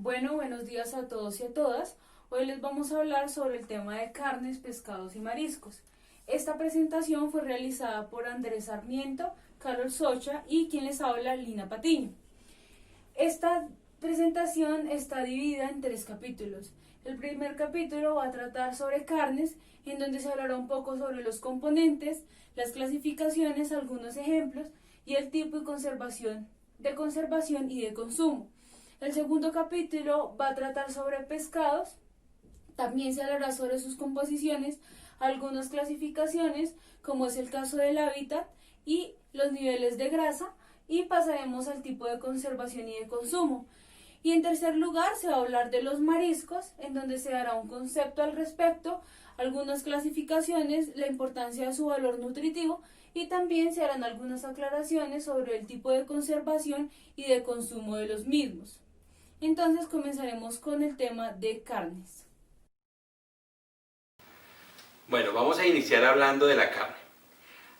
Bueno, buenos días a todos y a todas. Hoy les vamos a hablar sobre el tema de carnes, pescados y mariscos. Esta presentación fue realizada por Andrés Sarmiento, Carol Socha y quien les habla, Lina Patiño. Esta presentación está dividida en 3 capítulos. El primer capítulo va a tratar sobre carnes, en donde se hablará un poco sobre los componentes, las clasificaciones, algunos ejemplos y el tipo de conservación y de consumo. El segundo capítulo va a tratar sobre pescados, también se hablará sobre sus composiciones, algunas clasificaciones, como es el caso del hábitat y los niveles de grasa, y pasaremos al tipo de conservación y de consumo. Y en tercer lugar se va a hablar de los mariscos, en donde se dará un concepto al respecto, algunas clasificaciones, la importancia de su valor nutritivo y también se harán algunas aclaraciones sobre el tipo de conservación y de consumo de los mismos. Entonces comenzaremos con el tema de carnes. Bueno, vamos a iniciar hablando de la carne.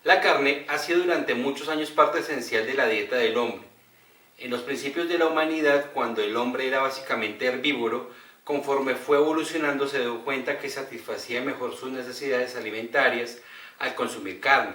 La carne ha sido durante muchos años parte esencial de la dieta del hombre. En los principios de la humanidad, cuando el hombre era básicamente herbívoro, conforme fue evolucionando se dio cuenta que satisfacía mejor sus necesidades alimentarias al consumir carne.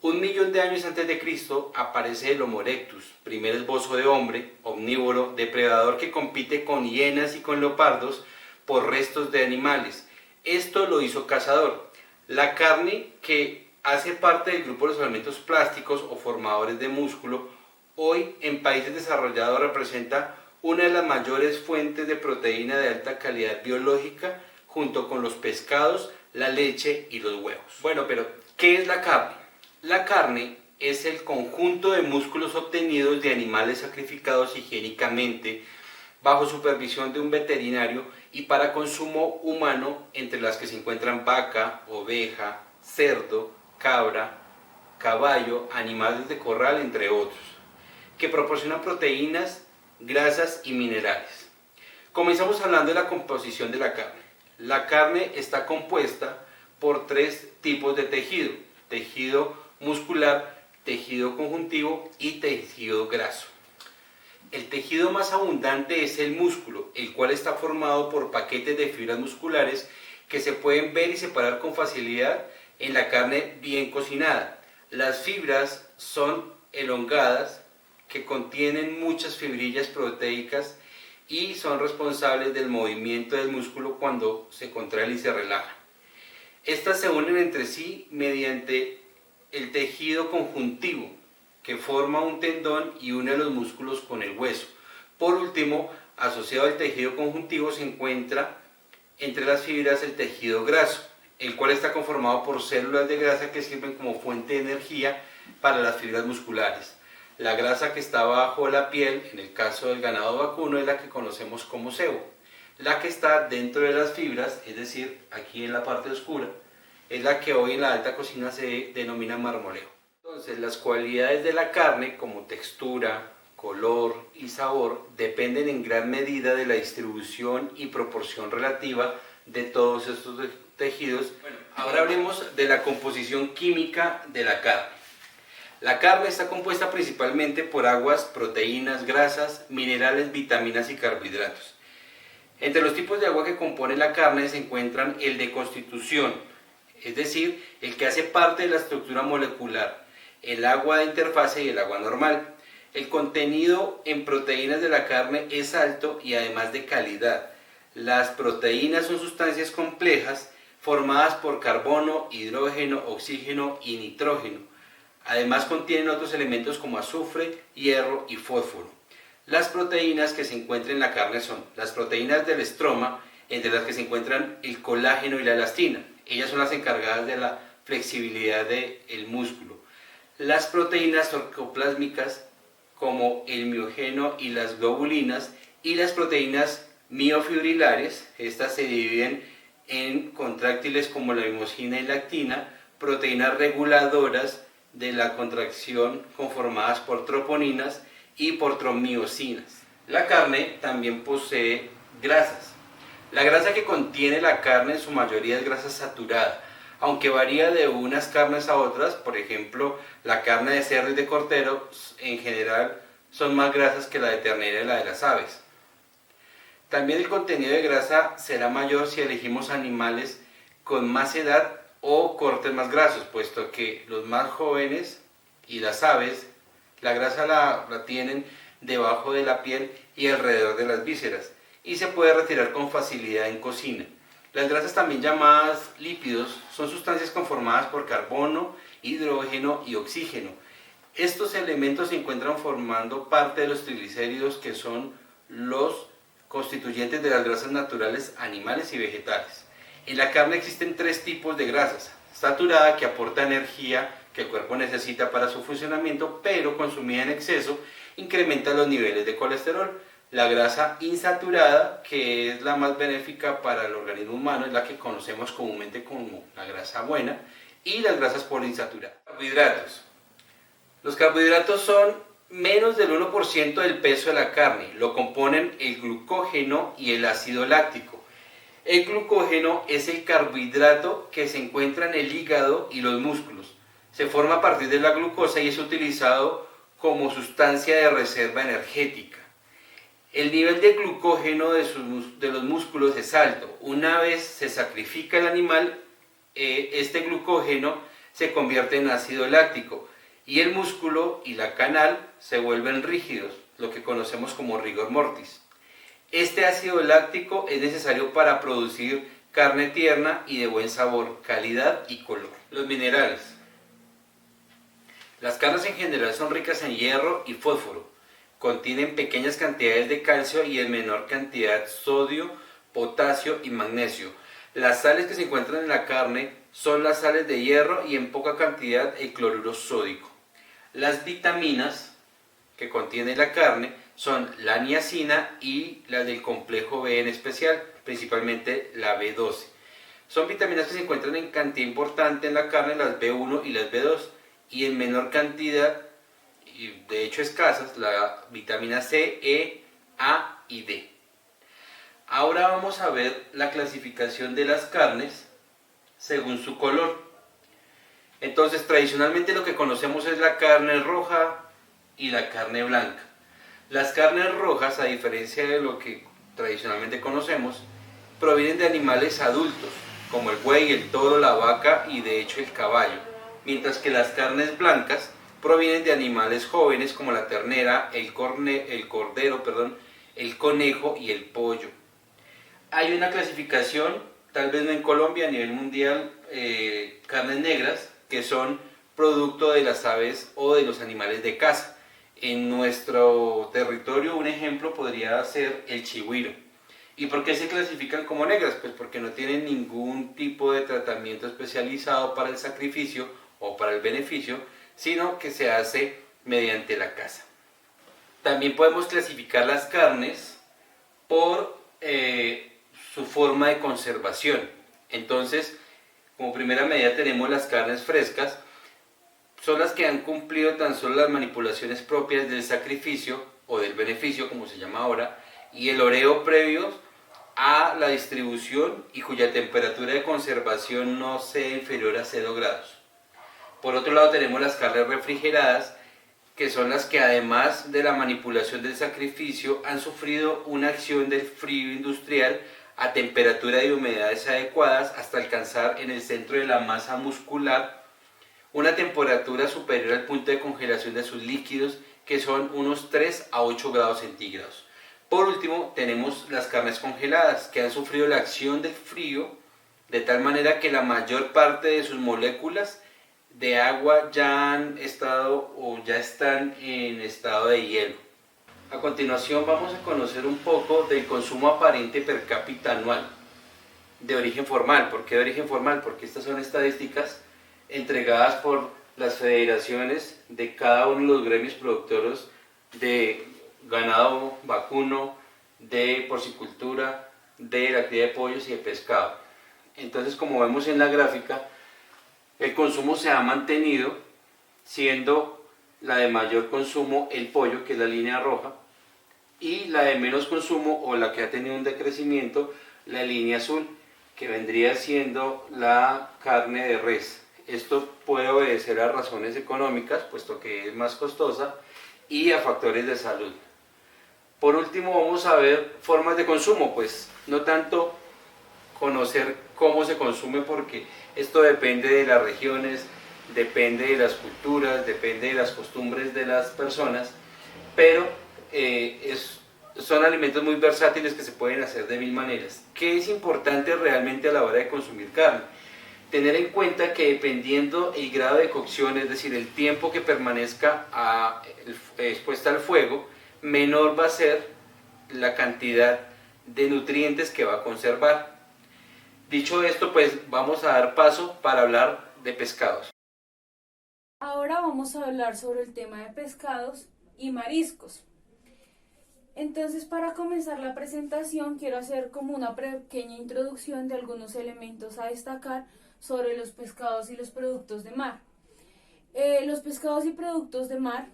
1.000.000 de años antes de Cristo aparece el Homo erectus, primer esbozo de hombre, omnívoro, depredador que compite con hienas y con leopardos por restos de animales. Esto lo hizo cazador. La carne, que hace parte del grupo de los alimentos plásticos o formadores de músculo, hoy en países desarrollados representa una de las mayores fuentes de proteína de alta calidad biológica, junto con los pescados, la leche y los huevos. Bueno, pero ¿qué es la carne? La carne es el conjunto de músculos obtenidos de animales sacrificados higiénicamente bajo supervisión de un veterinario y para consumo humano, entre las que se encuentran vaca, oveja, cerdo, cabra, caballo, animales de corral, entre otros, que proporcionan proteínas, grasas y minerales. Comenzamos hablando de la composición de la carne. La carne está compuesta por 3 tipos de tejido: tejido muscular, tejido conjuntivo y tejido graso. El tejido más abundante es el músculo, el cual está formado por paquetes de fibras musculares que se pueden ver y separar con facilidad en la carne bien cocinada. Las fibras son elongadas, que contienen muchas fibrillas proteicas y son responsables del movimiento del músculo cuando se contrae y se relaja. Estas se unen entre sí mediante el tejido conjuntivo, que forma un tendón y une los músculos con el hueso. Por último, asociado al tejido conjuntivo se encuentra entre las fibras el tejido graso, el cual está conformado por células de grasa que sirven como fuente de energía para las fibras musculares. La grasa que está bajo la piel, en el caso del ganado vacuno, es la que conocemos como sebo. La que está dentro de las fibras, es decir, aquí en la parte oscura, es la que hoy en la alta cocina se denomina marmoleo. Entonces, las cualidades de la carne, como textura, color y sabor, dependen en gran medida de la distribución y proporción relativa de todos estos tejidos. Bueno, ahora hablemos de la composición química de la carne. La carne está compuesta principalmente por aguas, proteínas, grasas, minerales, vitaminas y carbohidratos. Entre los tipos de agua que componen la carne se encuentran el de constitución, es decir, el que hace parte de la estructura molecular, el agua de interfase y el agua normal. El contenido en proteínas de la carne es alto y además de calidad. Las proteínas son sustancias complejas formadas por carbono, hidrógeno, oxígeno y nitrógeno. Además contienen otros elementos como azufre, hierro y fósforo. Las proteínas que se encuentran en la carne son las proteínas del estroma, entre las que se encuentran el colágeno y la elastina. Ellas son las encargadas de la flexibilidad del músculo. Las proteínas sarcoplásmicas, como el miógeno y las globulinas, y las proteínas miofibrilares. Estas se dividen en contráctiles como la mimosina y la actina, proteínas reguladoras de la contracción conformadas por troponinas y por tromiosinas. La carne también posee grasas. La grasa que contiene la carne en su mayoría es grasa saturada, aunque varía de unas carnes a otras. Por ejemplo, la carne de cerdo y de cordero en general son más grasas que la de ternera y la de las aves. También el contenido de grasa será mayor si elegimos animales con más edad o cortes más grasos, puesto que los más jóvenes y las aves, la grasa la tienen debajo de la piel y alrededor de las vísceras, y se puede retirar con facilidad en cocina. Las grasas, también llamadas lípidos, son sustancias conformadas por carbono, hidrógeno y oxígeno. Estos elementos se encuentran formando parte de los triglicéridos, que son los constituyentes de las grasas naturales animales y vegetales. En la carne existen tres tipos de grasas: saturada, que aporta energía que el cuerpo necesita para su funcionamiento, pero consumida en exceso incrementa los niveles de colesterol. La grasa insaturada, que es la más benéfica para el organismo humano, es la que conocemos comúnmente como la grasa buena, y las grasas poliinsaturadas. Carbohidratos. Los carbohidratos son menos del 1% del peso de la carne. Lo componen el glucógeno y el ácido láctico. El glucógeno es el carbohidrato que se encuentra en el hígado y los músculos. Se forma a partir de la glucosa y es utilizado como sustancia de reserva energética. El nivel de glucógeno de los músculos es alto. Una vez se sacrifica el animal, este glucógeno se convierte en ácido láctico y el músculo y la canal se vuelven rígidos, lo que conocemos como rigor mortis. Este ácido láctico es necesario para producir carne tierna y de buen sabor, calidad y color. Los minerales. Las carnes en general son ricas en hierro y fósforo. Contienen pequeñas cantidades de calcio y en menor cantidad sodio, potasio y magnesio. Las sales que se encuentran en la carne son las sales de hierro y en poca cantidad el cloruro sódico. Las vitaminas que contiene la carne son la niacina y las del complejo B en especial, principalmente la B12. Son vitaminas que se encuentran en cantidad importante en la carne, las B1 y las B2, y en menor cantidad, y de hecho escasas, la vitamina C, E, A y D. Ahora vamos a ver la clasificación de las carnes según su color. Entonces, tradicionalmente lo que conocemos es la carne roja y la carne blanca. Las carnes rojas, a diferencia de lo que tradicionalmente conocemos, provienen de animales adultos, como el buey, el toro, la vaca y de hecho el caballo, mientras que las carnes blancas provienen de animales jóvenes como la ternera, el cordero, el conejo y el pollo. Hay una clasificación, tal vez no en Colombia, a nivel mundial, carnes negras, que son producto de las aves o de los animales de caza. En nuestro territorio un ejemplo podría ser el chigüiro. ¿Y por qué se clasifican como negras? Pues porque no tienen ningún tipo de tratamiento especializado para el sacrificio o para el beneficio, sino que se hace mediante la caza. También podemos clasificar las carnes por su forma de conservación. Entonces, como primera medida tenemos las carnes frescas. Son las que han cumplido tan solo las manipulaciones propias del sacrificio o del beneficio, como se llama ahora, y el oreo previos a la distribución y cuya temperatura de conservación no sea inferior a 0 grados. Por otro lado tenemos las carnes refrigeradas, que son las que además de la manipulación del sacrificio han sufrido una acción del frío industrial a temperatura y humedades adecuadas hasta alcanzar en el centro de la masa muscular una temperatura superior al punto de congelación de sus líquidos, que son unos 3 a 8 grados centígrados. Por último, tenemos las carnes congeladas, que han sufrido la acción del frío de tal manera que la mayor parte de sus moléculas de agua ya han estado o ya están en estado de hielo. A continuación vamos a conocer un poco del consumo aparente per cápita anual de origen formal. ¿Por qué de origen formal? Porque estas son estadísticas entregadas por las federaciones de cada uno de los gremios productores de ganado vacuno, de porcicultura, de la cría de pollos y de pescado. Entonces, como vemos en la gráfica, el consumo se ha mantenido, siendo la de mayor consumo el pollo, que es la línea roja, y la de menos consumo o la que ha tenido un decrecimiento, la línea azul, que vendría siendo la carne de res. Esto puede obedecer a razones económicas, puesto que es más costosa, y a factores de salud. Por último, vamos a ver formas de consumo, pues no tanto conocer cómo se consume, porque esto depende de las regiones, depende de las culturas, depende de las costumbres de las personas, pero son alimentos muy versátiles que se pueden hacer de mil maneras. ¿Qué es importante realmente a la hora de consumir carne? Tener en cuenta que dependiendo el grado de cocción, es decir, el tiempo que permanezca expuesta al fuego, menor va a ser la cantidad de nutrientes que va a conservar. Dicho esto, pues vamos a dar paso para hablar de pescados. Ahora vamos a hablar sobre el tema de pescados y mariscos. Entonces, para comenzar la presentación, quiero hacer como una pequeña introducción de algunos elementos a destacar sobre los pescados y los productos de mar. Los pescados y productos de mar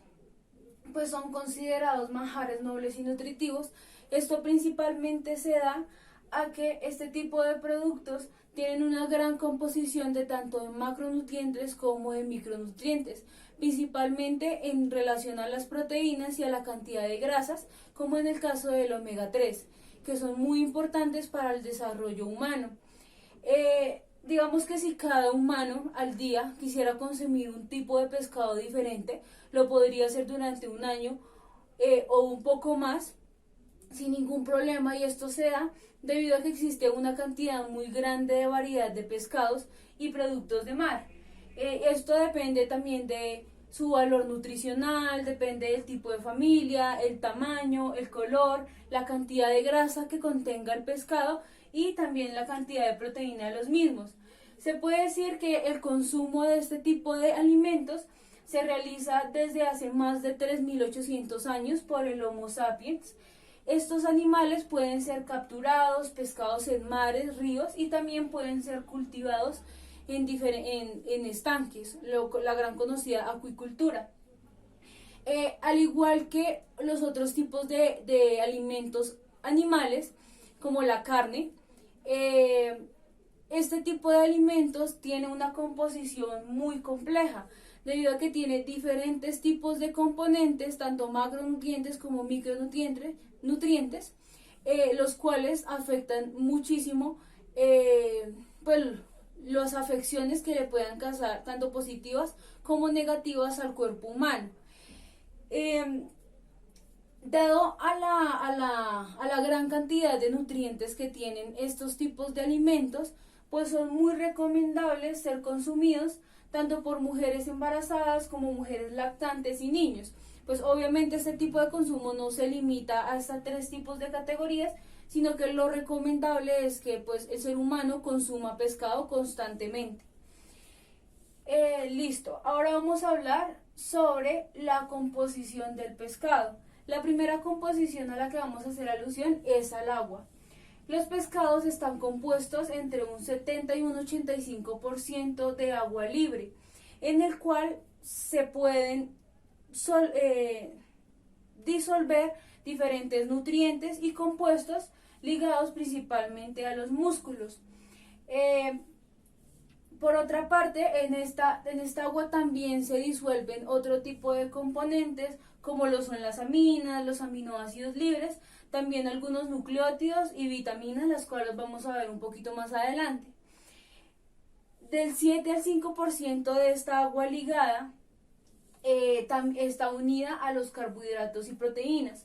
pues son considerados manjares nobles y nutritivos. Esto principalmente se da a que este tipo de productos tienen una gran composición de tanto de macronutrientes como de micronutrientes, principalmente en relación a las proteínas y a la cantidad de grasas, como en el caso del omega 3, que son muy importantes para el desarrollo humano. Digamos que si cada humano al día quisiera consumir un tipo de pescado diferente, lo podría hacer durante un año o un poco más sin ningún problema, y esto se da debido a que existe una cantidad muy grande de variedad de pescados y productos de mar. Esto depende también de su valor nutricional, depende del tipo de familia, el tamaño, el color, la cantidad de grasa que contenga el pescado y también la cantidad de proteína de los mismos. Se puede decir que el consumo de este tipo de alimentos se realiza desde hace más de 3.800 años por el Homo sapiens. Estos animales pueden ser capturados, pescados en mares, ríos, y también pueden ser cultivados en estanques, la gran conocida acuicultura. Al igual que los otros tipos de alimentos animales, como la carne, este tipo de alimentos tiene una composición muy compleja, debido a que tiene diferentes tipos de componentes, tanto macronutrientes como micronutrientes, los cuales afectan muchísimo pues, las afecciones que le puedan causar, tanto positivas como negativas al cuerpo humano. Dado a la gran cantidad de nutrientes que tienen estos tipos de alimentos, pues son muy recomendables ser consumidos tanto por mujeres embarazadas como mujeres lactantes y niños. Pues obviamente este tipo de consumo no se limita a estos 3 tipos de categorías, sino que lo recomendable es que pues el ser humano consuma pescado constantemente. Listo, ahora vamos a hablar sobre la composición del pescado. La primera composición a la que vamos a hacer alusión es al agua. Los pescados están compuestos entre un 70 y un 85% de agua libre, en el cual se pueden disolver diferentes nutrientes y compuestos ligados principalmente a los músculos. Por otra parte, en esta agua también se disuelven otro tipo de componentes, como lo son las aminas, los aminoácidos libres, también algunos nucleótidos y vitaminas, las cuales vamos a ver un poquito más adelante. Del 7 al 5% de esta agua ligada está unida a los carbohidratos y proteínas.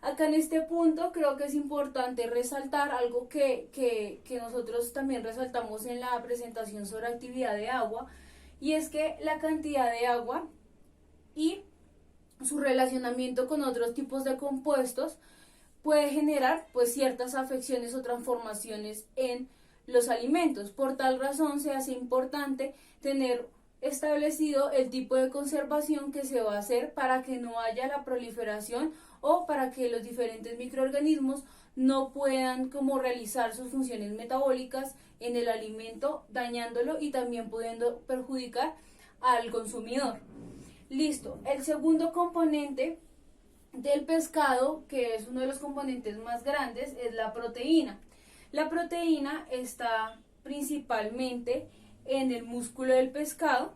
Acá en este punto creo que es importante resaltar algo que nosotros también resaltamos en la presentación sobre actividad de agua, y es que la cantidad de agua y su relacionamiento con otros tipos de compuestos puede generar pues ciertas afecciones o transformaciones en los alimentos. Por tal razón se hace importante tener establecido el tipo de conservación que se va a hacer para que no haya la proliferación o para que los diferentes microorganismos no puedan como realizar sus funciones metabólicas en el alimento, dañándolo y también pudiendo perjudicar al consumidor. Listo, el segundo componente del pescado, que es uno de los componentes más grandes, es la proteína. La proteína está principalmente en el músculo del pescado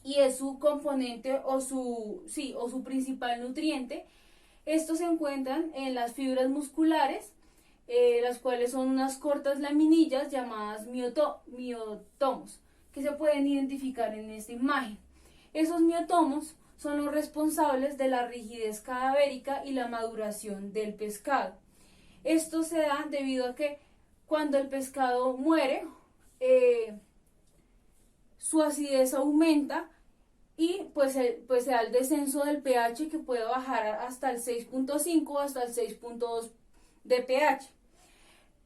y es su componente o su principal nutriente. Estos se encuentran en las fibras musculares, las cuales son unas cortas laminillas llamadas miotomos, que se pueden identificar en esta imagen. Esos miotomos son los responsables de la rigidez cadavérica y la maduración del pescado. Esto se da debido a que cuando el pescado muere, su acidez aumenta y pues se da el descenso del pH, que puede bajar hasta el 6.5 o hasta el 6.2 de pH.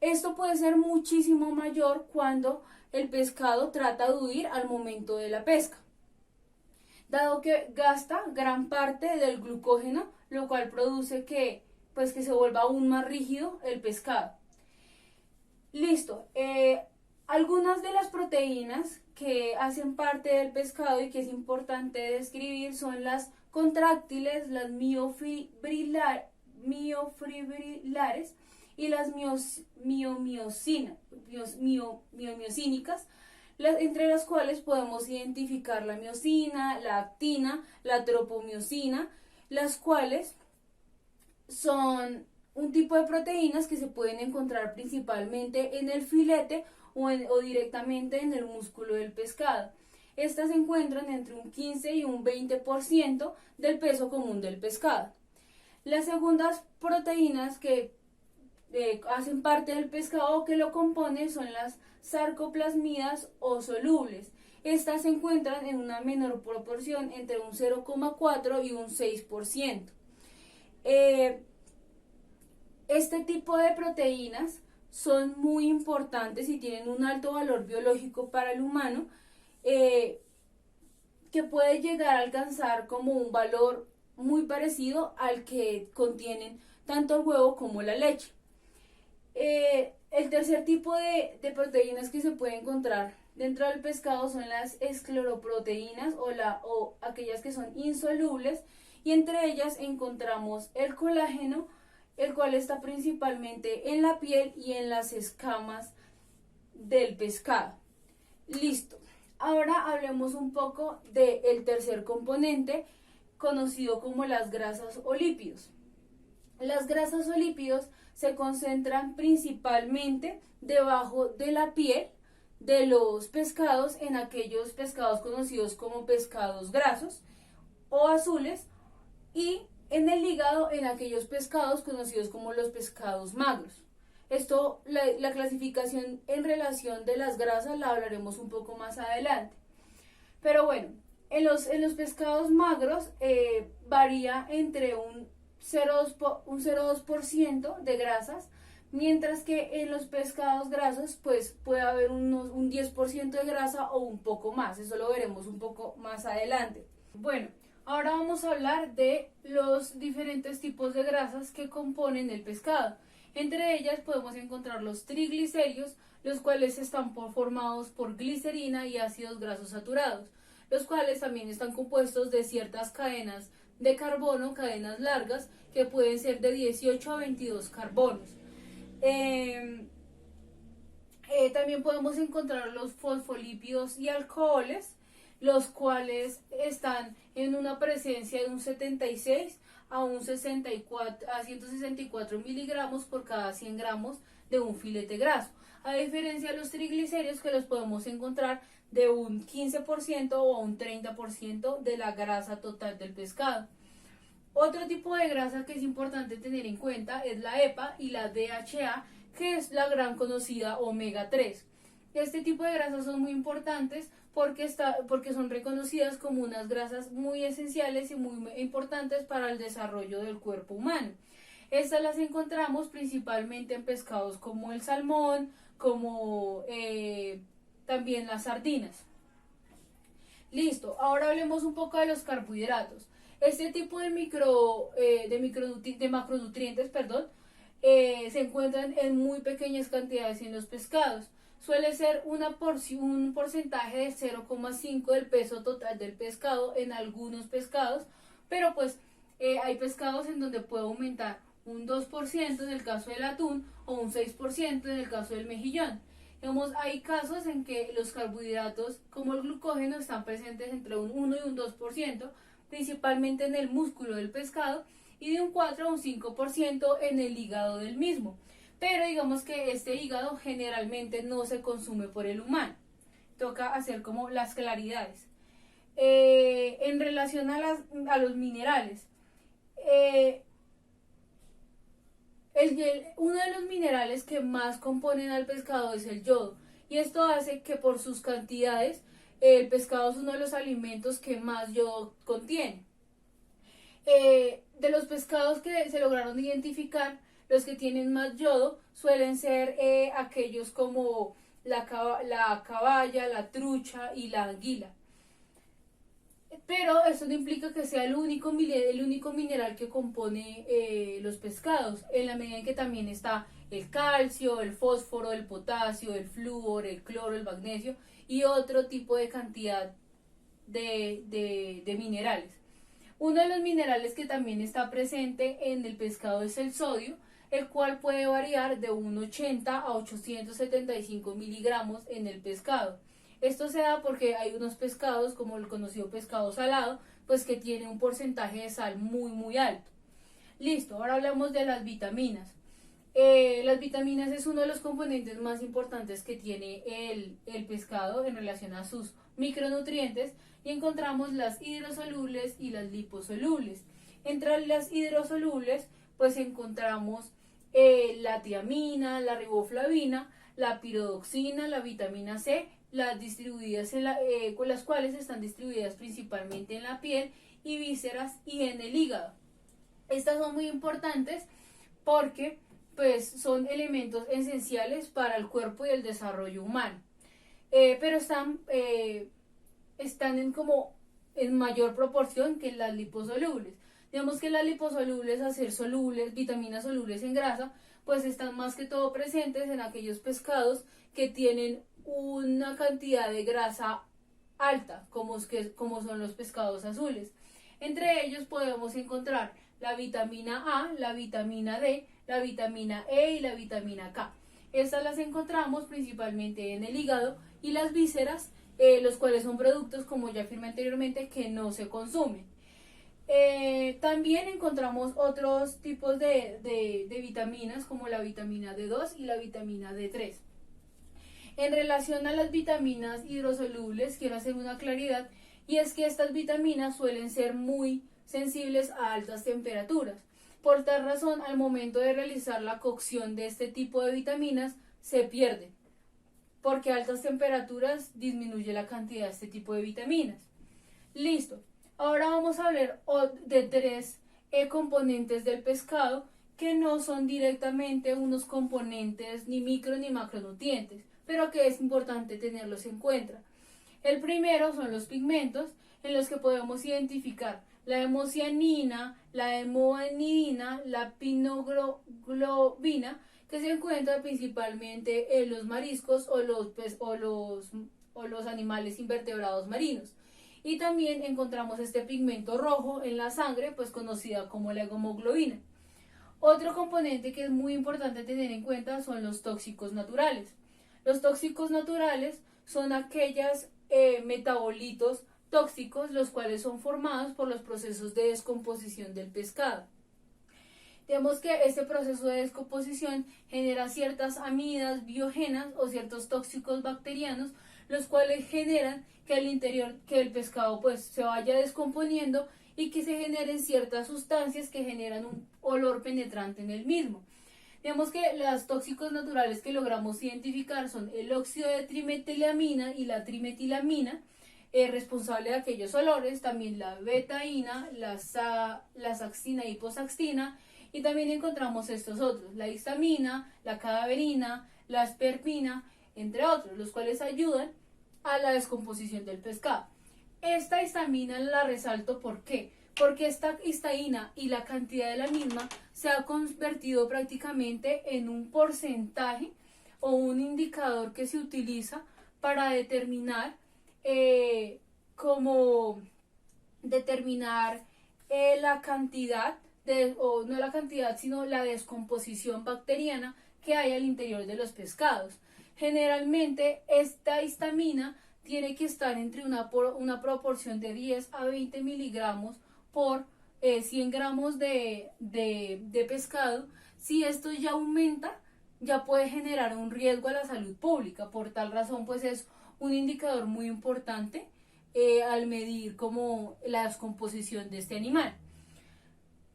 Esto puede ser muchísimo mayor cuando el pescado trata de huir al momento de la pesca, dado que gasta gran parte del glucógeno, lo cual produce que se vuelva aún más rígido el pescado. Listo. Algunas de las proteínas que hacen parte del pescado y que es importante describir son las contráctiles, las miofibrilares y las miomioncínicas, entre las cuales podemos identificar la miosina, la actina, la tropomiosina, las cuales son un tipo de proteínas que se pueden encontrar principalmente en el filete o directamente en el músculo del pescado. Estas se encuentran entre un 15 y un 20% del peso común del pescado. Las segundas proteínas que hacen parte del pescado o que lo componen son las sarcoplasmidas o solubles. Estas se encuentran en una menor proporción, entre un 0,4 y un 6%. Este tipo de proteínas son muy importantes y tienen un alto valor biológico para el humano, que puede llegar a alcanzar como un valor muy parecido al que contienen tanto el huevo como la leche. El tercer tipo de proteínas que se puede encontrar dentro del pescado son las escleroproteínas o aquellas que son insolubles, y entre ellas encontramos el colágeno, el cual está principalmente en la piel y en las escamas del pescado. Listo. Ahora hablemos un poco del tercer componente, conocido como las grasas o lípidos. Las grasas o lípidos se concentran principalmente debajo de la piel de los pescados, en aquellos pescados conocidos como pescados grasos o azules, y en el hígado en aquellos pescados conocidos como los pescados magros. La clasificación en relación de las grasas la hablaremos un poco más adelante. Pero bueno, en los pescados magros varía entre un 0,2% de grasas, mientras que en los pescados grasos pues puede haber un 10% de grasa o un poco más. Eso lo veremos un poco más adelante. Bueno, ahora vamos a hablar de los diferentes tipos de grasas que componen el pescado. Entre ellas podemos encontrar los triglicéridos, los cuales están formados por glicerina y ácidos grasos saturados, los cuales también están compuestos de ciertas cadenas de carbono, cadenas largas, que pueden ser de 18 a 22 carbonos. También podemos encontrar los fosfolípidos y alcoholes, los cuales están en una presencia de un 76 a 164 miligramos por cada 100 gramos de un filete graso, a diferencia de los triglicéridos, que los podemos encontrar de un 15% o un 30% de la grasa total del pescado. Otro tipo de grasa que es importante tener en cuenta es la EPA y la DHA, que es la gran conocida omega 3. Este tipo de grasas son muy importantes porque son reconocidas como unas grasas muy esenciales y muy importantes para el desarrollo del cuerpo humano. Estas las encontramos principalmente en pescados como el salmón, como también las sardinas. Listo, ahora hablemos un poco de los carbohidratos. Este tipo de macronutrientes, se encuentran en muy pequeñas cantidades en los pescados. Suele ser un porcentaje de 0,5 del peso total del pescado en algunos pescados, pero hay pescados en donde puede aumentar un 2% en el caso del atún o un 6% en el caso del mejillón. Hay casos en que los carbohidratos como el glucógeno están presentes entre un 1 y un 2%, principalmente en el músculo del pescado, y de un 4 a un 5% en el hígado del mismo. Pero digamos que este hígado generalmente no se consume por el humano. Toca hacer como las claridades. En relación a los minerales, uno de los minerales que más componen al pescado es el yodo. Y esto hace que por sus cantidades el pescado es uno de los alimentos que más yodo contiene. De los pescados que se lograron identificar, los que tienen más yodo suelen ser aquellos como la caballa, la trucha y la anguila. Pero eso no implica que sea el único mineral que compone los pescados, en la medida en que también está el calcio, el fósforo, el potasio, el flúor, el cloro, el magnesio y otro tipo de cantidad de minerales. Uno de los minerales que también está presente en el pescado es el sodio, el cual puede variar de 1,80 a 875 miligramos en el pescado. Esto se da porque hay unos pescados, como el conocido pescado salado, pues que tiene un porcentaje de sal muy alto. Listo, ahora hablamos de las vitaminas. Las vitaminas es uno de los componentes más importantes que tiene el pescado en relación a sus micronutrientes, y encontramos las hidrosolubles y las liposolubles. Entre las hidrosolubles pues encontramos la tiamina, la riboflavina, la pirodoxina, la vitamina C, las con las cuales están distribuidas principalmente en la piel y vísceras y en el hígado. Estas son muy importantes porque pues son elementos esenciales para el cuerpo y el desarrollo humano, pero están en mayor proporción que las liposolubles. Digamos que las liposolubles, al ser solubles, vitaminas solubles en grasa, pues están más que todo presentes en aquellos pescados que tienen una cantidad de grasa alta, como son los pescados azules. Entre ellos podemos encontrar la vitamina A, la vitamina D, la vitamina E y la vitamina K. Estas las encontramos principalmente en el hígado y las vísceras, los cuales son productos, como ya afirmé anteriormente, que no se consumen. También encontramos otros tipos de vitaminas, como la vitamina D2 y la vitamina D3. En relación a las vitaminas hidrosolubles, quiero hacer una claridad, y es que estas vitaminas suelen ser muy sensibles a altas temperaturas. Por tal razón, al momento de realizar la cocción de este tipo de vitaminas, se pierden, porque a altas temperaturas disminuye la cantidad de este tipo de vitaminas. Listo. Ahora vamos a hablar de tres componentes del pescado que no son directamente unos componentes ni micro ni macronutrientes, pero que es importante tenerlos en cuenta. El primero son los pigmentos, en los que podemos identificar la hemocianina, la hemoanidina, la pinoglobina, que se encuentra principalmente en los mariscos o los animales invertebrados marinos. Y también encontramos este pigmento rojo en la sangre, pues conocida como la hemoglobina. Otro componente que es muy importante tener en cuenta son los tóxicos naturales. Los tóxicos naturales son aquellos metabolitos tóxicos, los cuales son formados por los procesos de descomposición del pescado. Digamos que este proceso de descomposición genera ciertas amidas biogenas o ciertos tóxicos bacterianos, los cuales generan que el pescado pues se vaya descomponiendo y que se generen ciertas sustancias que generan un olor penetrante en el mismo. Digamos que los tóxicos naturales que logramos identificar son el óxido de trimetilamina y la trimetilamina, responsable de aquellos olores, también la betaína, la saxina y hiposaxina, y también encontramos estos otros, la histamina, la cadaverina, la asperpina, entre otros, los cuales ayudan a la descomposición del pescado. Esta histamina la resalto, ¿por qué? Porque esta histamina y la cantidad de la misma se ha convertido prácticamente en un porcentaje o un indicador que se utiliza para determinar la cantidad o no la cantidad, sino la descomposición bacteriana que hay al interior de los pescados. Generalmente esta histamina tiene que estar entre una proporción de 10 a 20 miligramos por 100 gramos de pescado, si esto ya aumenta, ya puede generar un riesgo a la salud pública. Por tal razón, pues es un indicador muy importante al medir como la descomposición de este animal.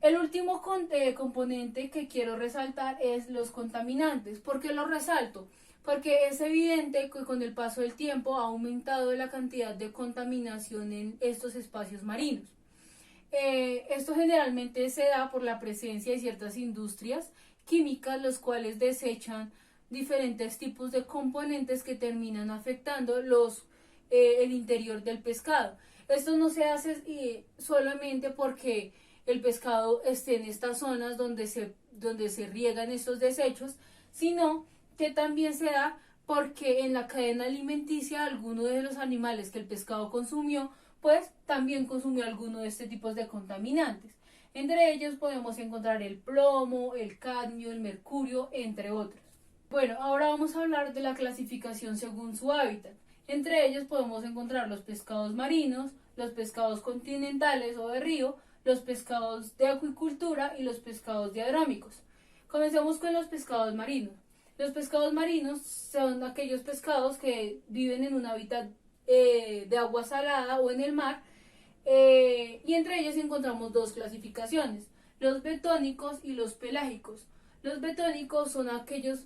El último componente que quiero resaltar es los contaminantes. ¿Por qué lo resalto? Porque es evidente que con el paso del tiempo ha aumentado la cantidad de contaminación en estos espacios marinos. Esto generalmente se da por la presencia de ciertas industrias químicas, los cuales desechan diferentes tipos de componentes que terminan afectando el interior del pescado. Esto no se hace solamente porque el pescado esté en estas zonas donde se riegan estos desechos, sino que también se da porque en la cadena alimenticia alguno de los animales que el pescado consumió, pues también consumió alguno de este tipo de contaminantes. Entre ellos podemos encontrar el plomo, el cadmio, el mercurio, entre otros. Bueno, ahora vamos a hablar de la clasificación según su hábitat. Entre ellos podemos encontrar los pescados marinos, los pescados continentales o de río, los pescados de acuicultura y los pescados diadrómicos. Comencemos con los pescados marinos. Los pescados marinos son aquellos pescados que viven en un hábitat de agua salada o en el mar, y entre ellos encontramos dos clasificaciones, los betónicos y los pelágicos. Los betónicos son aquellos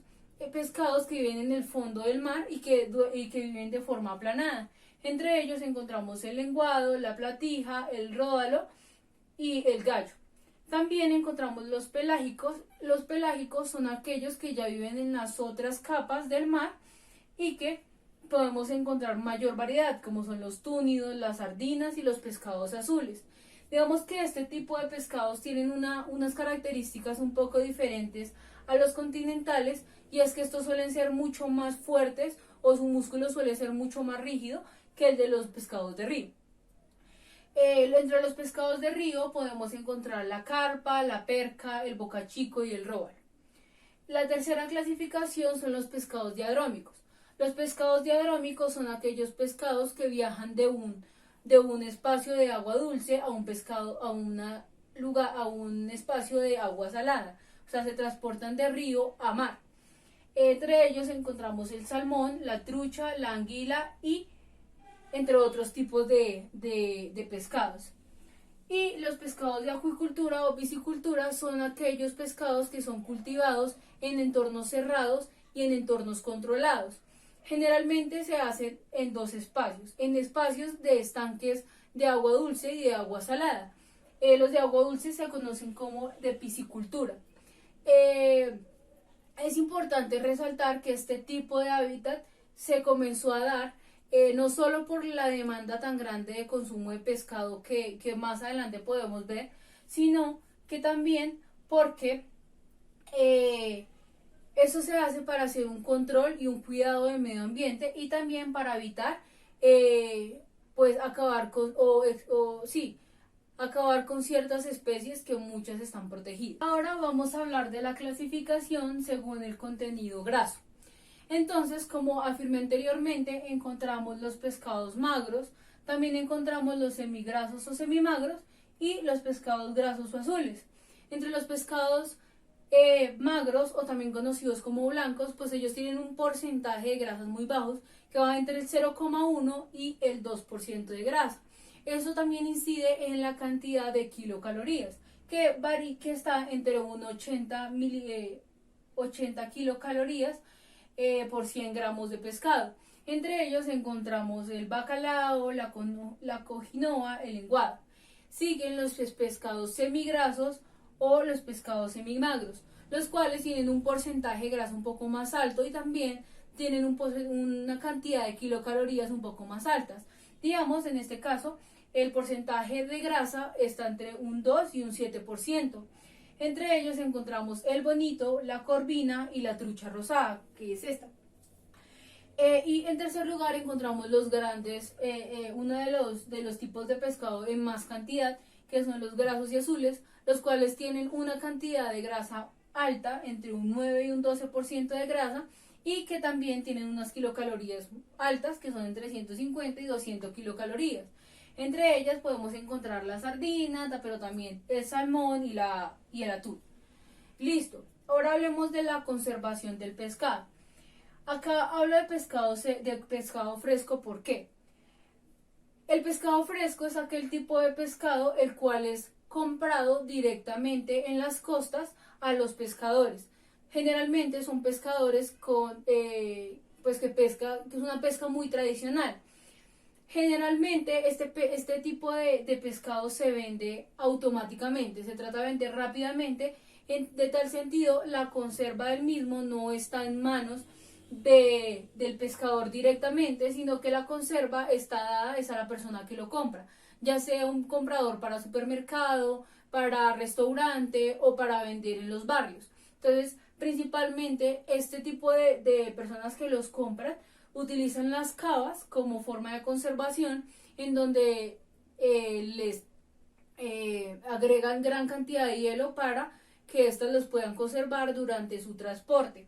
pescados que viven en el fondo del mar y que viven de forma aplanada. Entre ellos encontramos el lenguado, la platija, el ródalo y el gallo. También encontramos los pelágicos. Los pelágicos son aquellos que ya viven en las otras capas del mar y que podemos encontrar mayor variedad, como son los túnidos, las sardinas y los pescados azules. Digamos que este tipo de pescados tienen unas características un poco diferentes a los continentales, y es que estos suelen ser mucho más fuertes o su músculo suele ser mucho más rígido que el de los pescados de río. Entre los pescados de río podemos encontrar la carpa, la perca, el bocachico y el róbalo. La tercera clasificación son los pescados diadrómicos. Los pescados diadrómicos son aquellos pescados que viajan de un espacio de agua dulce a un espacio de agua salada. O sea, se transportan de río a mar. Entre ellos encontramos el salmón, la trucha, la anguila y entre otros tipos de pescados. Y los pescados de acuicultura o piscicultura son aquellos pescados que son cultivados en entornos cerrados y en entornos controlados. Generalmente se hacen en dos espacios, en espacios de estanques de agua dulce y de agua salada. Los de agua dulce se conocen como de piscicultura. Es importante resaltar que este tipo de hábitat se comenzó a dar no solo por la demanda tan grande de consumo de pescado que más adelante podemos ver, sino que también porque eso se hace para hacer un control y un cuidado del medio ambiente y también para evitar pues acabar con ciertas especies que muchas están protegidas. Ahora vamos a hablar de la clasificación según el contenido graso. Entonces, como afirmé anteriormente, encontramos los pescados magros, también encontramos los semigrasos o semimagros y los pescados grasos o azules. Entre los pescados magros o también conocidos como blancos, pues ellos tienen un porcentaje de grasas muy bajos que va entre el 0,1 y el 2% de grasa. Eso también incide en la cantidad de kilocalorías, que está entre un 80 kilocalorías por 100 gramos de pescado. Entre ellos encontramos el bacalao, la cojinoa, el lenguado. Siguen los pescados semigrasos o los pescados semimagros, los cuales tienen un porcentaje de grasa un poco más alto y también tienen una cantidad de kilocalorías un poco más altas. Digamos, en este caso, el porcentaje de grasa está entre un 2 y un 7%. Entre ellos encontramos el bonito, la corvina y la trucha rosada, que es esta. Y en tercer lugar encontramos los grandes, uno de los tipos de pescado en más cantidad, que son los grasos y azules, los cuales tienen una cantidad de grasa alta, entre un 9 y un 12% de grasa, y que también tienen unas kilocalorías altas, que son entre 150 y 200 kilocalorías. Entre ellas podemos encontrar la sardina, pero también el salmón y el atún. Listo, ahora hablemos de la conservación del pescado. Acá hablo de pescado fresco, ¿por qué? El pescado fresco es aquel tipo de pescado el cual es comprado directamente en las costas a los pescadores. Generalmente son pescadores pues que es una pesca muy tradicional. Generalmente este tipo de pescado se vende automáticamente, se trata de vender rápidamente, de tal sentido la conserva del mismo no está en manos del pescador directamente, sino que la conserva está dada a la persona que lo compra, ya sea un comprador para supermercado, para restaurante o para vender en los barrios. Entonces, principalmente este tipo de personas que los compran utilizan las cavas como forma de conservación, en donde les agregan gran cantidad de hielo para que éstas los puedan conservar durante su transporte.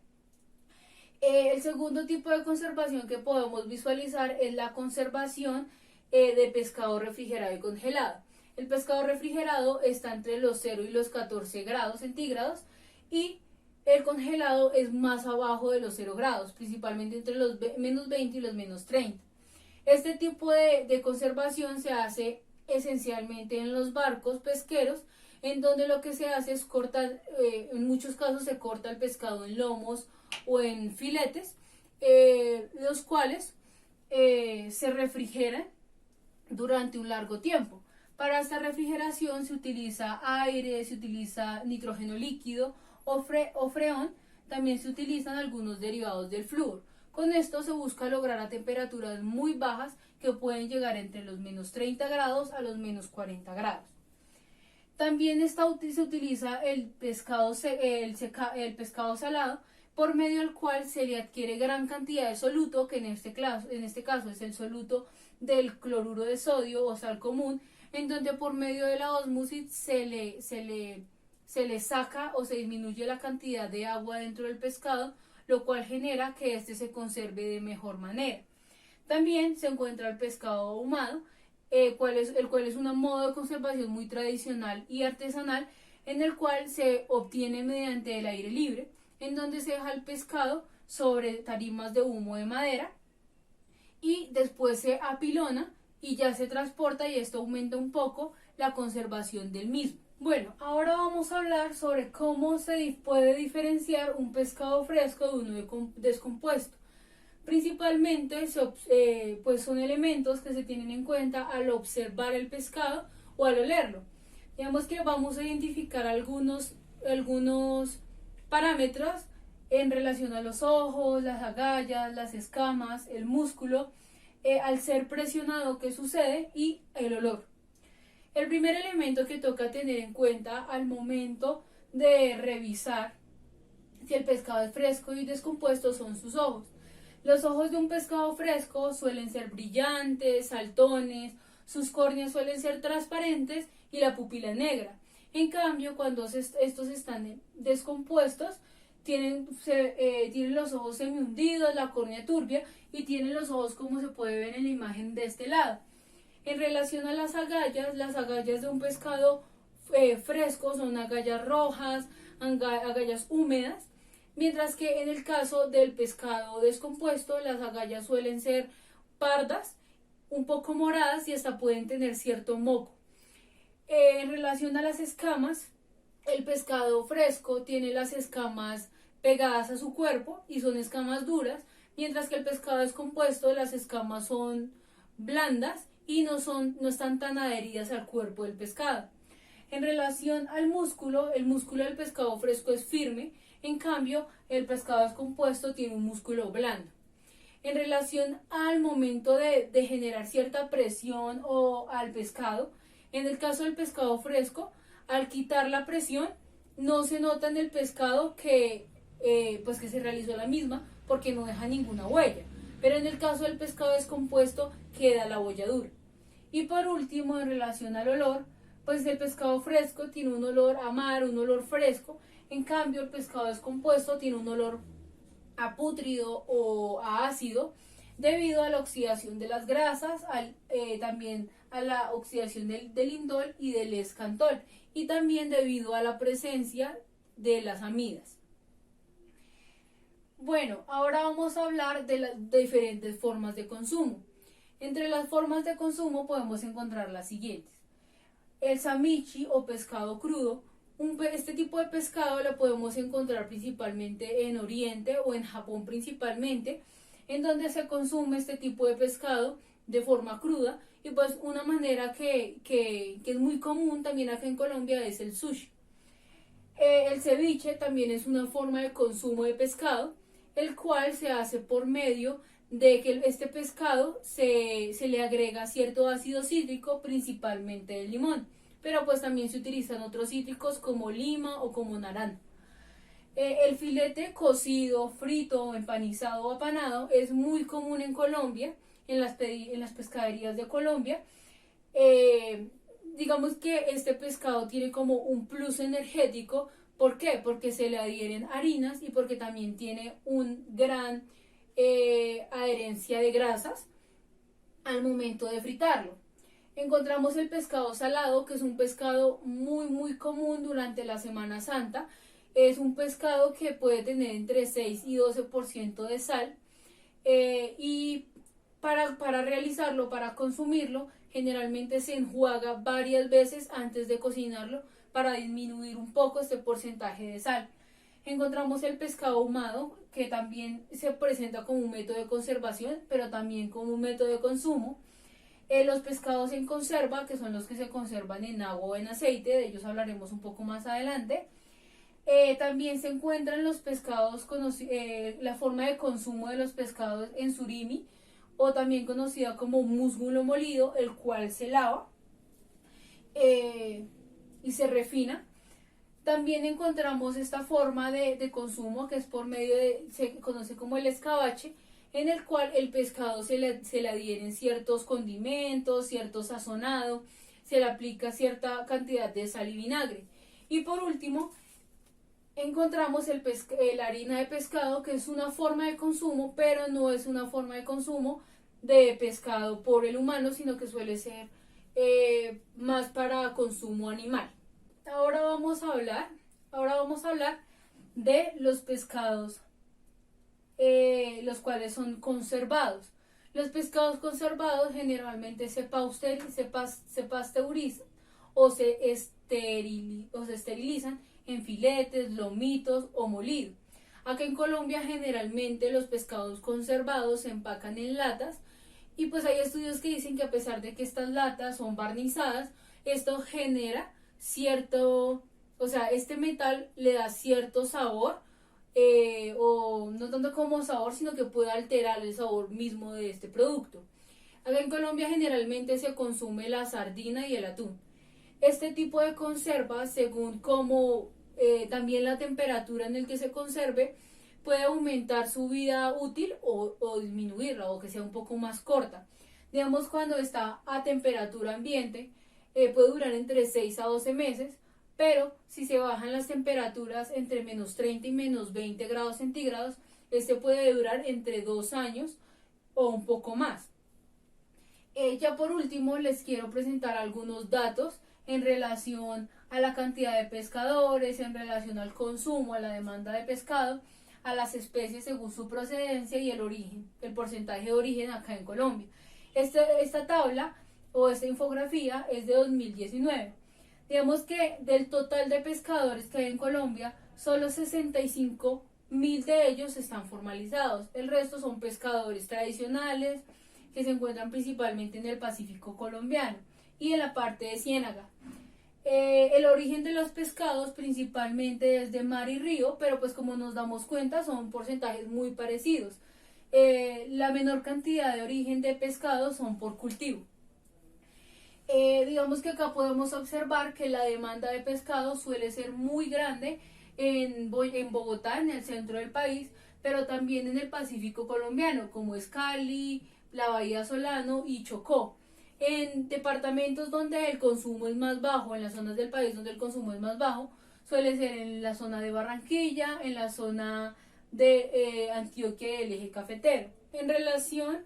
El segundo tipo de conservación que podemos visualizar es la conservación de pescado refrigerado y congelado. El pescado refrigerado está entre los 0 y los 14 grados centígrados y el congelado es más abajo de los 0 grados, principalmente entre los menos 20 y los menos 30. Este tipo de conservación se hace esencialmente en los barcos pesqueros, en donde lo que se hace es cortar, en muchos casos se corta el pescado en lomos o en filetes, los cuales se refrigeran durante un largo tiempo. Para esta refrigeración se utiliza aire, se utiliza nitrógeno líquido o freón, también se utilizan algunos derivados del flúor. Con esto se busca lograr a temperaturas muy bajas que pueden llegar entre los menos 30 grados a los menos 40 grados. También se utiliza el pescado salado, por medio del cual se le adquiere gran cantidad de soluto, que en este caso es el soluto del cloruro de sodio o sal común, en donde por medio de la ósmosis se le saca o se disminuye la cantidad de agua dentro del pescado, lo cual genera que éste se conserve de mejor manera. También se encuentra el pescado ahumado, el cual es un modo de conservación muy tradicional y artesanal, en el cual se obtiene mediante el aire libre, en donde se deja el pescado sobre tarimas de humo de madera y después se apilona y ya se transporta, y esto aumenta un poco la conservación del mismo. Bueno, ahora vamos a hablar sobre cómo se puede diferenciar un pescado fresco de uno descompuesto. Principalmente pues son elementos que se tienen en cuenta al observar el pescado o al olerlo. Digamos que vamos a identificar algunos parámetros en relación a los ojos, las agallas, las escamas, el músculo, al ser presionado, ¿qué sucede? Y el olor. El primer elemento que toca tener en cuenta al momento de revisar si el pescado es fresco y descompuesto son sus ojos. Los ojos de un pescado fresco suelen ser brillantes, saltones, sus córneas suelen ser transparentes y la pupila negra. En cambio, cuando estos están descompuestos, tienen los ojos semihundidos, la córnea turbia y tienen los ojos como se puede ver en la imagen de este lado. En relación a las agallas de un pescado fresco son agallas rojas, agallas húmedas, mientras que en el caso del pescado descompuesto las agallas suelen ser pardas, un poco moradas y hasta pueden tener cierto moco. En relación a las escamas, el pescado fresco tiene las escamas pegadas a su cuerpo y son escamas duras, mientras que el pescado descompuesto las escamas son blandas y no están tan adheridas al cuerpo del pescado. En relación al músculo, el músculo del pescado fresco es firme, en cambio el pescado descompuesto tiene un músculo blando. En relación al momento de generar cierta presión o al pescado, en el caso del pescado fresco, al quitar la presión, no se nota en el pescado que se realizó la misma, porque no deja ninguna huella. Pero en el caso del pescado descompuesto queda la bolladura. Y por último, en relación al olor, pues el pescado fresco tiene un olor a mar, un olor fresco. En cambio, el pescado descompuesto tiene un olor a pútrido o a ácido. debido a la oxidación de las grasas, también a la oxidación del indol y del escantol, y también debido a la presencia de las amidas. Bueno, ahora vamos a hablar de las diferentes formas de consumo. Entre las formas de consumo podemos encontrar las siguientes. El samichi o pescado crudo. Este tipo de pescado lo podemos encontrar principalmente en Oriente o en Japón principalmente, en donde se consume este tipo de pescado de forma cruda, y pues una manera que es muy común también acá en Colombia es el sushi. El ceviche también es una forma de consumo de pescado, el cual se hace por medio de que este pescado se le agrega cierto ácido cítrico, principalmente el limón, pero pues también se utilizan otros cítricos como lima o como naranjo. El filete cocido, frito, empanizado o apanado es muy común en Colombia, en las pescaderías de Colombia. Digamos que este pescado tiene como un plus energético. ¿Por qué? Porque se le adhieren harinas y porque también tiene un gran adherencia de grasas al momento de fritarlo. Encontramos el pescado salado, que es un pescado muy común durante la Semana Santa. Es un pescado que puede tener entre 6 y 12% de sal, y para realizarlo, para consumirlo, generalmente se enjuaga varias veces antes de cocinarlo para disminuir un poco este porcentaje de sal. Encontramos el pescado ahumado, que también se presenta como un método de conservación, pero también como un método de consumo. Los pescados en conserva, que son los que se conservan en agua o en aceite, de ellos hablaremos un poco más adelante. También se encuentran los pescados, la forma de consumo de los pescados en surimi, o también conocida como músculo molido, el cual se lava y se refina. También encontramos esta forma de consumo, que es por medio se conoce como el escabache, en el cual el pescado se le adhieren ciertos condimentos, cierto sazonado, se le aplica cierta cantidad de sal y vinagre. Y por último, encontramos la harina de pescado, que es una forma de consumo, pero no es una forma de consumo de pescado por el humano, sino que suele ser más para consumo animal. Ahora vamos a hablar de los pescados, los cuales son conservados. Los pescados conservados generalmente se pasteurizan o se esterilizan en filetes, lomitos o molidos. Acá en Colombia generalmente los pescados conservados se empacan en latas, y pues hay estudios que dicen que a pesar de que estas latas son barnizadas, esto genera este metal le da cierto sabor, o no tanto como sabor, sino que puede alterar el sabor mismo de este producto. Acá en Colombia generalmente se consume la sardina y el atún. Este tipo de conserva, según como también la temperatura en el que se conserve, puede aumentar su vida útil o disminuirla, o que sea un poco más corta. Digamos, cuando está a temperatura ambiente, puede durar entre 6 a 12 meses, pero si se bajan las temperaturas entre menos 30 y menos 20 grados centígrados, este puede durar entre 2 años o un poco más. Ya por último, les quiero presentar algunos datos en relación a la cantidad de pescadores, en relación al consumo, a la demanda de pescado, a las especies según su procedencia y el origen, el porcentaje de origen acá en Colombia. Esta tabla o esta infografía es de 2019. Digamos que del total de pescadores que hay en Colombia, solo 65.000 de ellos están formalizados. El resto son pescadores tradicionales que se encuentran principalmente en el Pacífico colombiano y en la parte de Ciénaga. El origen de los pescados principalmente es de mar y río, pero pues como nos damos cuenta son porcentajes muy parecidos. La menor cantidad de origen de pescados son por cultivo. Digamos que acá podemos observar que la demanda de pescado suele ser muy grande en Bogotá, en el centro del país, pero también en el Pacífico colombiano, como es Cali, la Bahía Solano y Chocó. En departamentos donde el consumo es más bajo, en las zonas del país donde el consumo es más bajo, suele ser en la zona de Barranquilla, en la zona de Antioquia y el eje cafetero. En relación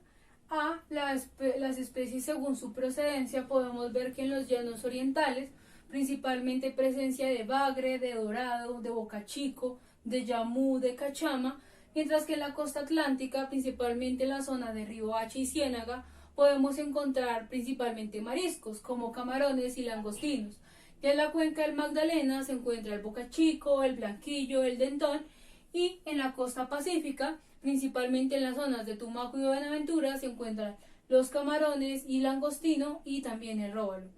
a las especies según su procedencia, podemos ver que en los llanos orientales principalmente hay presencia de bagre, de dorado, de bocachico, de yamú, de cachama, mientras que en la costa atlántica, principalmente en la zona de Riohacha y Ciénaga, podemos encontrar principalmente mariscos como camarones y langostinos. Ya en la cuenca del Magdalena se encuentra el bocachico, el blanquillo, el dentón, y en la costa pacífica, principalmente en las zonas de Tumaco y Buenaventura, se encuentran los camarones y langostino y también el róbalo.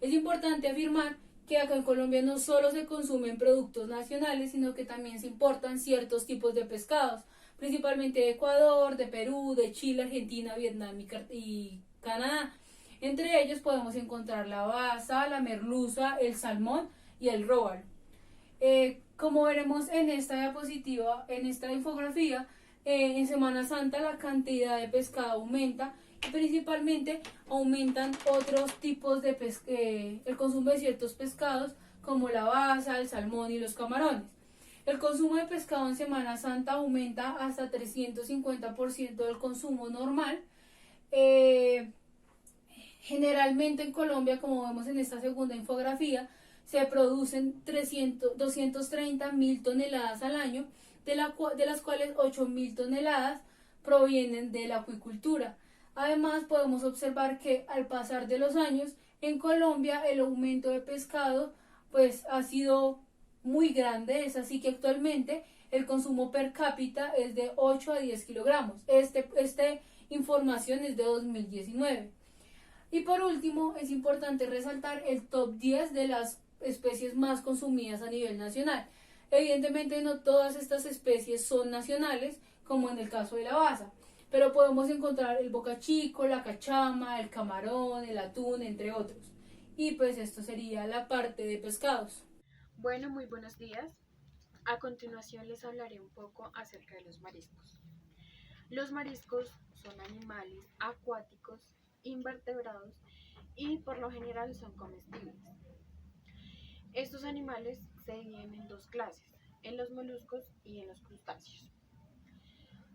Es importante afirmar que acá en Colombia no solo se consumen productos nacionales, sino que también se importan ciertos tipos de pescados, principalmente de Ecuador, de Perú, de Chile, Argentina, Vietnam y Canadá. Entre ellos podemos encontrar la basa, la merluza, el salmón y el róbalo. Como veremos en esta diapositiva, en esta infografía, en Semana Santa la cantidad de pescado aumenta y principalmente aumentan otros tipos de el consumo de ciertos pescados como la basa, el salmón y los camarones. El consumo de pescado en Semana Santa aumenta hasta 350% del consumo normal. Generalmente en Colombia, como vemos en esta segunda infografía, se producen 230.000 toneladas al año, de las cuales 8.000 toneladas provienen de la acuicultura. Además, podemos observar que al pasar de los años, en Colombia el aumento de pescado pues ha sido muy grande, es así que actualmente el consumo per cápita es de 8 a 10 kilogramos. Esta información es de 2019. Y por último, es importante resaltar el top 10 de las especies más consumidas a nivel nacional. Evidentemente no todas estas especies son nacionales, como en el caso de la basa, pero podemos encontrar el bocachico, la cachama, el camarón, el atún, entre otros. Y pues esto sería la parte de pescados. Bueno, muy buenos días. A continuación les hablaré un poco acerca de los mariscos. Los mariscos son animales acuáticos, invertebrados y por lo general son comestibles. Estos animales se dividen en dos clases, en los moluscos y en los crustáceos.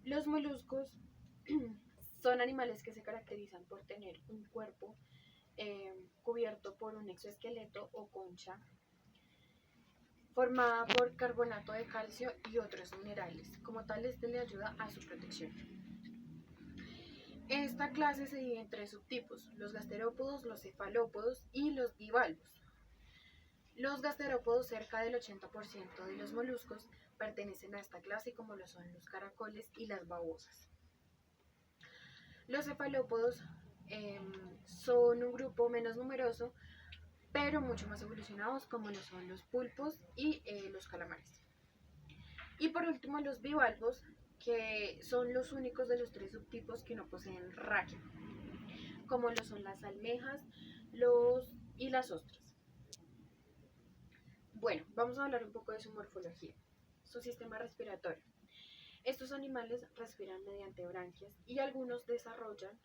Los moluscos son animales que se caracterizan por tener un cuerpo cubierto por un exoesqueleto o concha formada por carbonato de calcio y otros minerales. Como tal, este le ayuda a su protección. Esta clase se divide en tres subtipos: los gasterópodos, los cefalópodos y los bivalvos. Los gasterópodos, cerca del 80% de los moluscos, pertenecen a esta clase, como lo son los caracoles y las babosas. Los cefalópodos son un grupo menos numeroso, pero mucho más evolucionados, como lo son los pulpos y los calamares. Y por último, los bivalvos, que son los únicos de los tres subtipos que no poseen raquia, como lo son las almejas y las ostras. Bueno, vamos a hablar un poco de su morfología. Su sistema respiratorio. Estos animales respiran mediante branquias y algunos desarrollan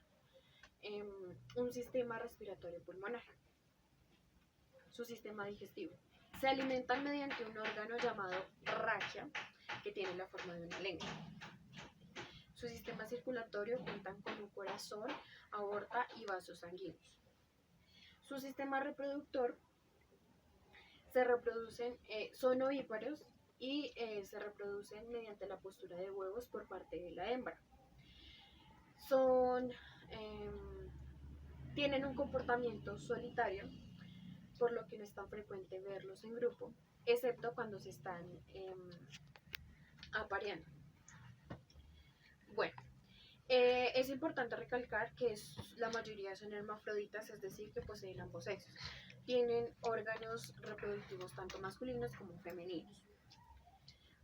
un sistema respiratorio pulmonar. Su sistema digestivo. Se alimentan mediante un órgano llamado raquia, que tiene la forma de una lengua. Su sistema circulatorio cuentan con un corazón, aorta y vasos sanguíneos. Su sistema reproductor son ovíparos y se reproducen mediante la postura de huevos por parte de la hembra. Tienen un comportamiento solitario, por lo que no es tan frecuente verlos en grupo, excepto cuando se están apareando. Bueno, es importante recalcar que la mayoría son hermafroditas, es decir, que poseen ambos sexos. Tienen órganos reproductivos tanto masculinos como femeninos.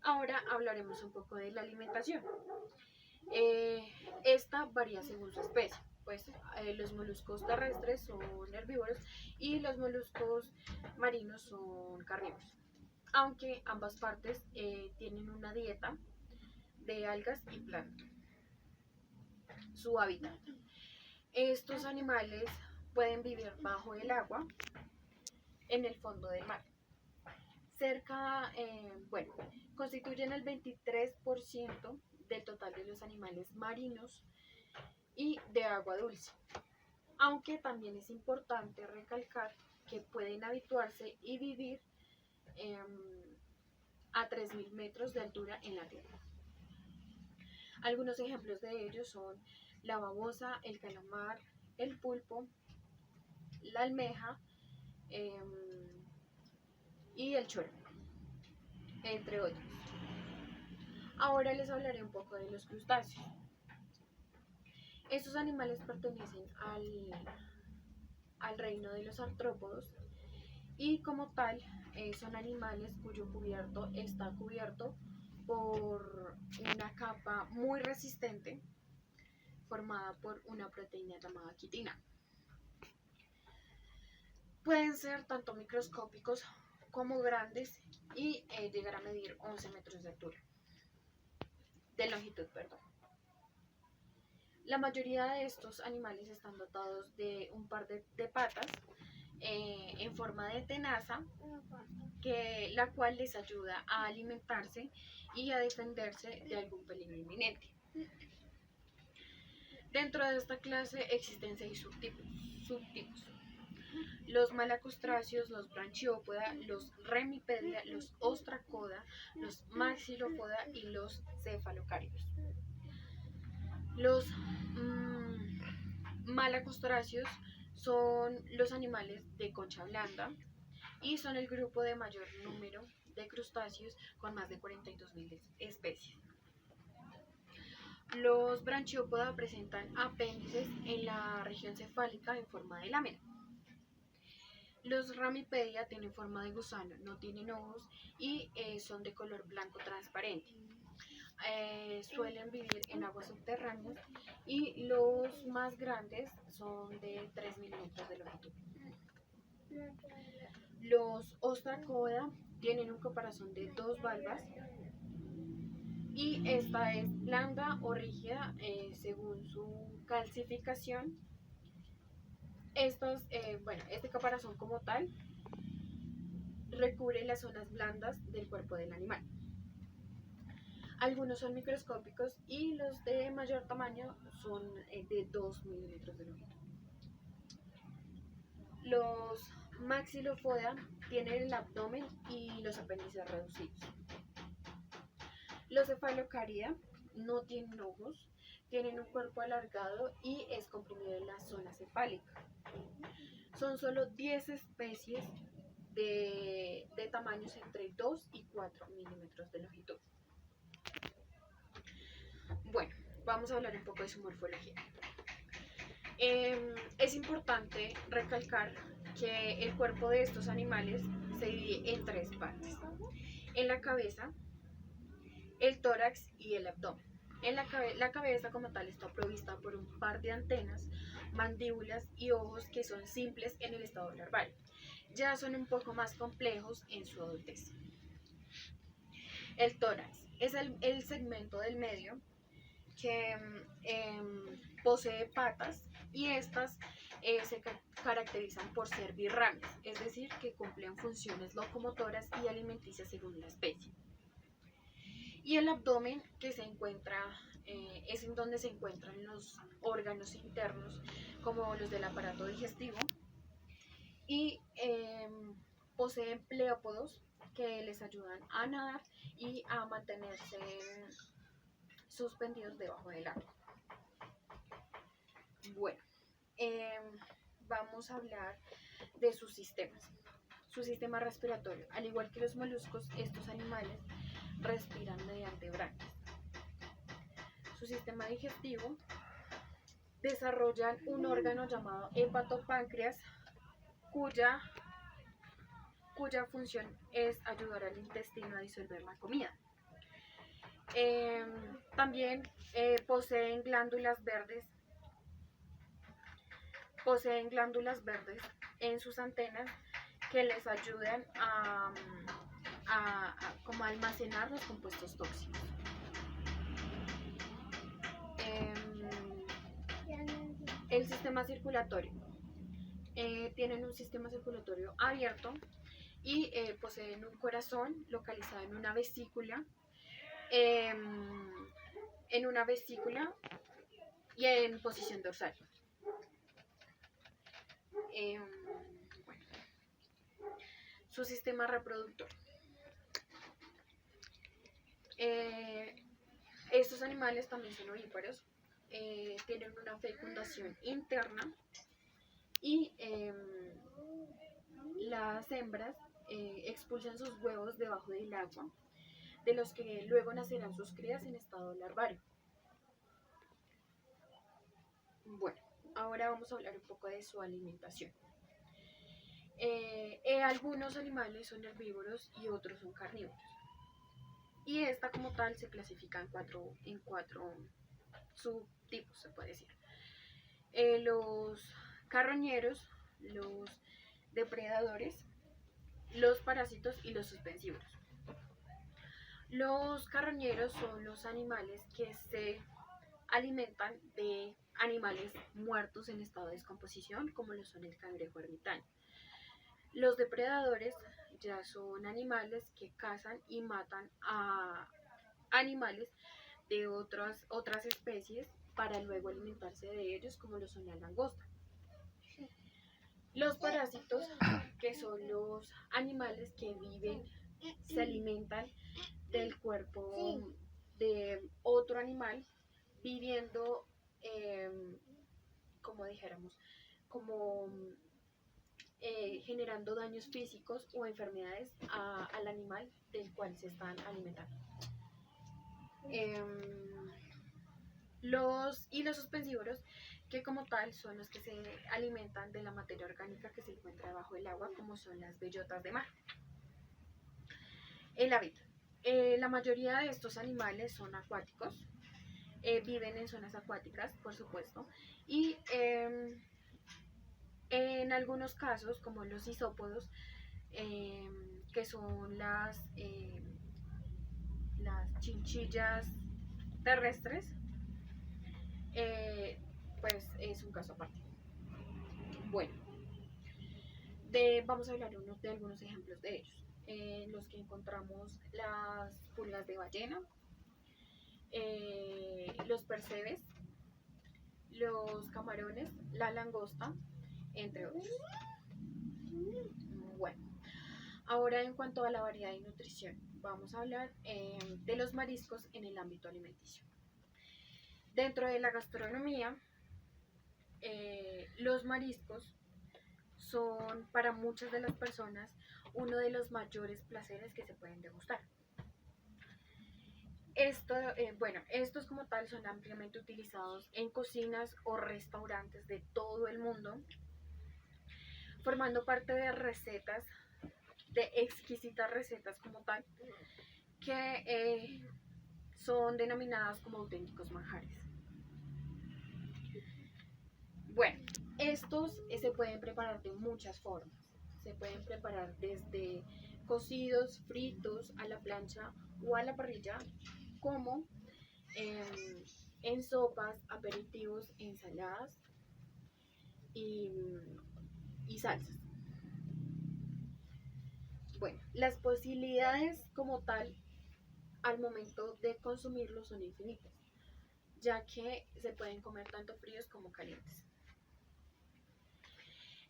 Ahora hablaremos un poco de la alimentación. Esta varía según su especie. Pues los moluscos terrestres son herbívoros y los moluscos marinos son carnívoros, aunque ambas partes tienen una dieta de algas y plancton. Su hábitat. Estos animales pueden vivir bajo el agua, en el fondo del mar. Bueno, constituyen el 23% del total de los animales marinos y de agua dulce. Aunque también es importante recalcar que pueden habituarse y vivir a 3.000 metros de altura en la tierra. Algunos ejemplos de ellos son la babosa, el calamar, el pulpo, la almeja y el chorongo, entre otros. Ahora les hablaré un poco de los crustáceos. Estos animales pertenecen al reino de los artrópodos y como tal son animales cuyo cubierto está cubierto por una capa muy resistente formada por una proteína llamada quitina. Pueden ser tanto microscópicos como grandes y llegar a medir 11 metros de altura, de longitud, perdón. La mayoría de estos animales están dotados de un par de patas en forma de tenaza, la cual les ayuda a alimentarse y a defenderse de algún peligro inminente. Dentro de esta clase existen 6 subtipos. Los malacostráceos, los branchiópoda, los remipedia, los ostracoda, los maxilopoda y los cefalocáridos. Los malacostráceos son los animales de concha blanda y son el grupo de mayor número de crustáceos con más de 42.000 especies. Los branchiópoda presentan apéndices en la región cefálica en forma de lámina. Los ramipedia tienen forma de gusano, no tienen ojos y son de color blanco transparente. Suelen vivir en aguas subterráneas y los más grandes son de 3.000 metros de longitud. Los ostracoda tienen un caparazón de 2 valvas y esta es blanda o rígida según su calcificación. Este caparazón como tal recubre las zonas blandas del cuerpo del animal. Algunos son microscópicos y los de mayor tamaño son de 2 milímetros de longitud. Los maxilopoda tienen el abdomen y los apéndices reducidos. Los cefalocárida no tienen ojos, tienen un cuerpo alargado y es comprimido en la zona cefálica. Son solo 10 especies de tamaños entre 2 y 4 milímetros de longitud. Bueno, vamos a hablar un poco de su morfología. Es importante recalcar que el cuerpo de estos animales se divide en 3 partes: en la cabeza, el tórax y el abdomen. La cabeza como tal está provista por un par de antenas, mandíbulas y ojos que son simples en el estado larval. Ya son un poco más complejos en su adultez. El tórax es el segmento del medio que posee patas y estas se caracterizan por ser birrámiles, es decir, que cumplen funciones locomotoras y alimenticias según la especie. Y el abdomen, que es en donde se encuentran los órganos internos, como los del aparato digestivo, y poseen pleópodos que les ayudan a nadar y a mantenerse suspendidos debajo del agua. Bueno, vamos a hablar de sus sistemas. Su sistema respiratorio. Al igual que los moluscos, estos animales respiran mediante branquias. Su sistema digestivo: desarrollan un órgano llamado hepatopáncreas, cuya función es ayudar al intestino a disolver la comida. También poseen glándulas verdes en sus antenas que les ayudan a almacenar los compuestos tóxicos. El sistema circulatorio. Tienen un sistema circulatorio abierto y poseen un corazón localizado en una vesícula, em, y en posición dorsal. Bueno, su sistema reproductor. Estos animales también son ovíparos, tienen una fecundación interna y las hembras expulsan sus huevos debajo del agua, de los que luego nacerán sus crías en estado larvario. Bueno, ahora vamos a hablar un poco de su alimentación. Algunos animales son herbívoros y otros son carnívoros. Y esta como tal se clasifica en cuatro subtipos, se puede decir. Los carroñeros, los depredadores, los parásitos y los suspensivos. Los carroñeros son los animales que se alimentan de animales muertos en estado de descomposición, como lo son el cangrejo ermitaño. Los depredadores ya son animales que cazan y matan a animales de otras especies para luego alimentarse de ellos, como lo son la langosta. Los parásitos, que son los animales que viven, se alimentan del cuerpo de otro animal, viviendo, como dijéramos, como generando daños físicos o enfermedades al animal del cual se están alimentando. Los suspensívoros, que como tal son los que se alimentan de la materia orgánica que se encuentra debajo del agua, como son las bellotas de mar. El hábitat. La mayoría de estos animales son acuáticos, viven en zonas acuáticas, por supuesto, y en algunos casos, como los isópodos, que son las chinchillas terrestres, pues es un caso aparte. Bueno, vamos a hablar de algunos ejemplos de ellos. Los que encontramos las pulgas de ballena, los percebes, los camarones, la langosta, entre otros. Bueno, ahora en cuanto a la variedad y nutrición, vamos a hablar de los mariscos en el ámbito alimenticio. Dentro de la gastronomía, los mariscos son para muchas de las personas uno de los mayores placeres que se pueden degustar. Estos como tal son ampliamente utilizados en cocinas o restaurantes de todo el mundo, formando parte de recetas, de exquisitas recetas como tal, que son denominadas como auténticos manjares. Bueno, estos se pueden preparar de muchas formas. Se pueden preparar desde cocidos, fritos, a la plancha o a la parrilla, como en sopas, aperitivos, ensaladas y salsas. Bueno, las posibilidades como tal al momento de consumirlos son infinitas, ya que se pueden comer tanto fríos como calientes.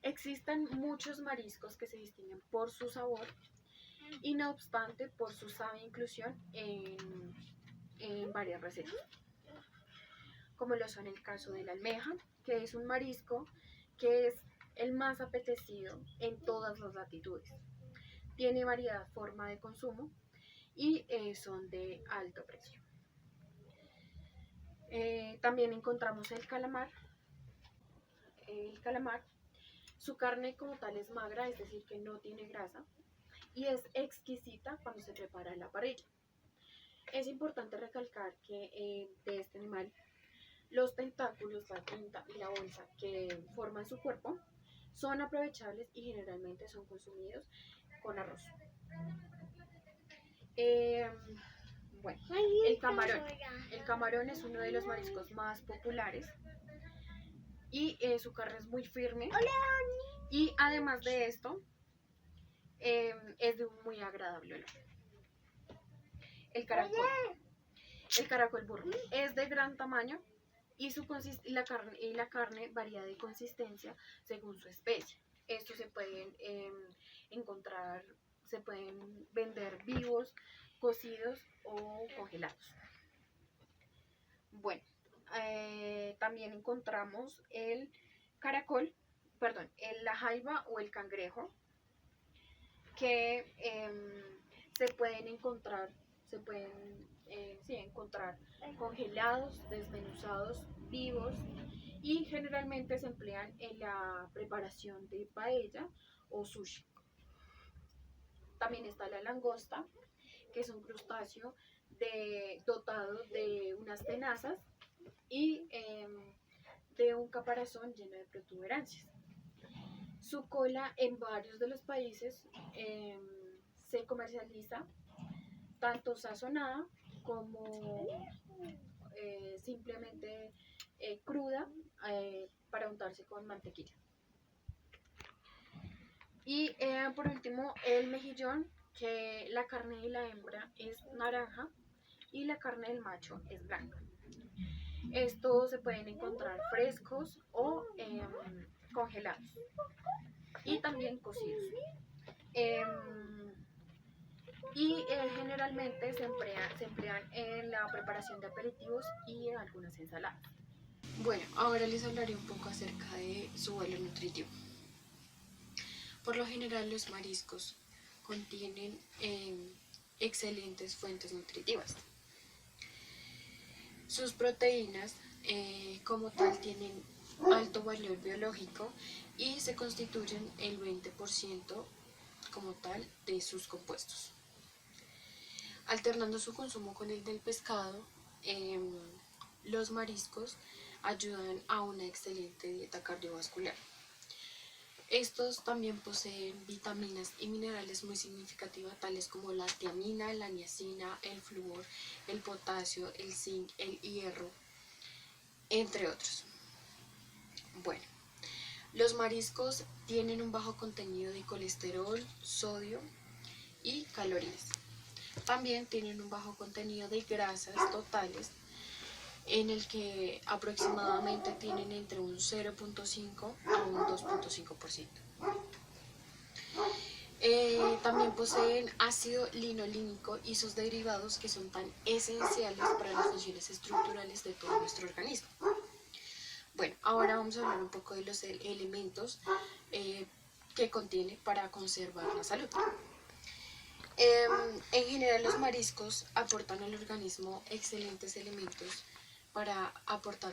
Existen muchos mariscos que se distinguen por su sabor y no obstante por su sabia inclusión en varias recetas, como lo son el caso de la almeja, que es un marisco que es el más apetecido en todas las latitudes. Tiene variada forma de consumo y son de alto precio. También encontramos el calamar. Su carne como tal es magra, es decir, que no tiene grasa, y es exquisita cuando se prepara en la parrilla. Es importante recalcar que de este animal, los tentáculos, la punta y la bolsa que forman su cuerpo son aprovechables y generalmente son consumidos con arroz. Bueno, el camarón. El camarón es uno de los mariscos más populares y su carne es muy firme. Y además de esto, es de un muy agradable olor. El caracol. El caracol burro es de gran tamaño y la carne varía de consistencia según su especie. Estos se pueden encontrar, se pueden vender vivos, cocidos o congelados. Bueno, también encontramos el caracol, perdón, la jaiba o el cangrejo, que se pueden encontrar, encontrar congelados, desmenuzados, vivos, y generalmente se emplean en la preparación de paella o sushi. También está la langosta, que es un crustáceo dotado de unas tenazas y de un caparazón lleno de protuberancias. Su cola en varios de los países se comercializa tanto sazonada como simplemente cruda para untarse con mantequilla. Y por último, el mejillón, que la carne de la hembra es naranja y la carne del macho es blanca. Estos se pueden encontrar frescos o congelados y también cocidos. Generalmente se emplean en la preparación de aperitivos y en algunas ensaladas. Bueno, ahora les hablaré un poco acerca de su valor nutritivo. Por lo general, los mariscos contienen excelentes fuentes nutritivas. Sus proteínas como tal tienen alto valor biológico y se constituyen el 20% como tal de sus compuestos. Alternando su consumo con el del pescado, los mariscos ayudan a una excelente dieta cardiovascular. Estos también poseen vitaminas y minerales muy significativas, tales como la tiamina, la niacina, el flúor, el potasio, el zinc, el hierro, entre otros. Bueno, los mariscos tienen un bajo contenido de colesterol, sodio y calorías. También tienen un bajo contenido de grasas totales, en el que aproximadamente tienen entre un 0.5 a un 2.5%. También poseen ácido linolínico y sus derivados, que son tan esenciales para las funciones estructurales de todo nuestro organismo. Bueno, ahora vamos a hablar un poco de los elementos que contiene para conservar la salud. En general, los mariscos aportan al organismo excelentes elementos aportan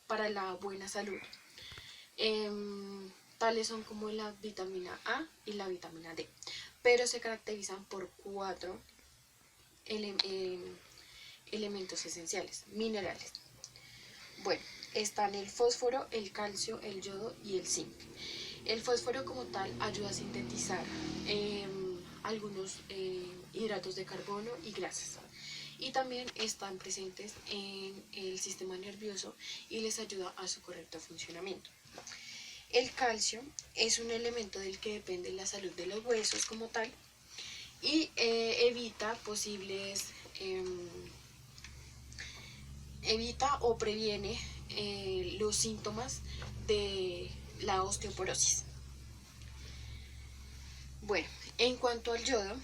para la buena salud. Tales son como la vitamina A y la vitamina D, pero se caracterizan por 4 elementos esenciales, minerales. Bueno, están el fósforo, el calcio, el yodo y el zinc. El fósforo como tal ayuda a sintetizar algunos hidratos de carbono y grasas. Y también están presentes en el sistema nervioso y les ayuda a su correcto funcionamiento. El calcio es un elemento del que depende la salud de los huesos como tal y evita o previene los síntomas de la osteoporosis. Bueno, en cuanto al yodo,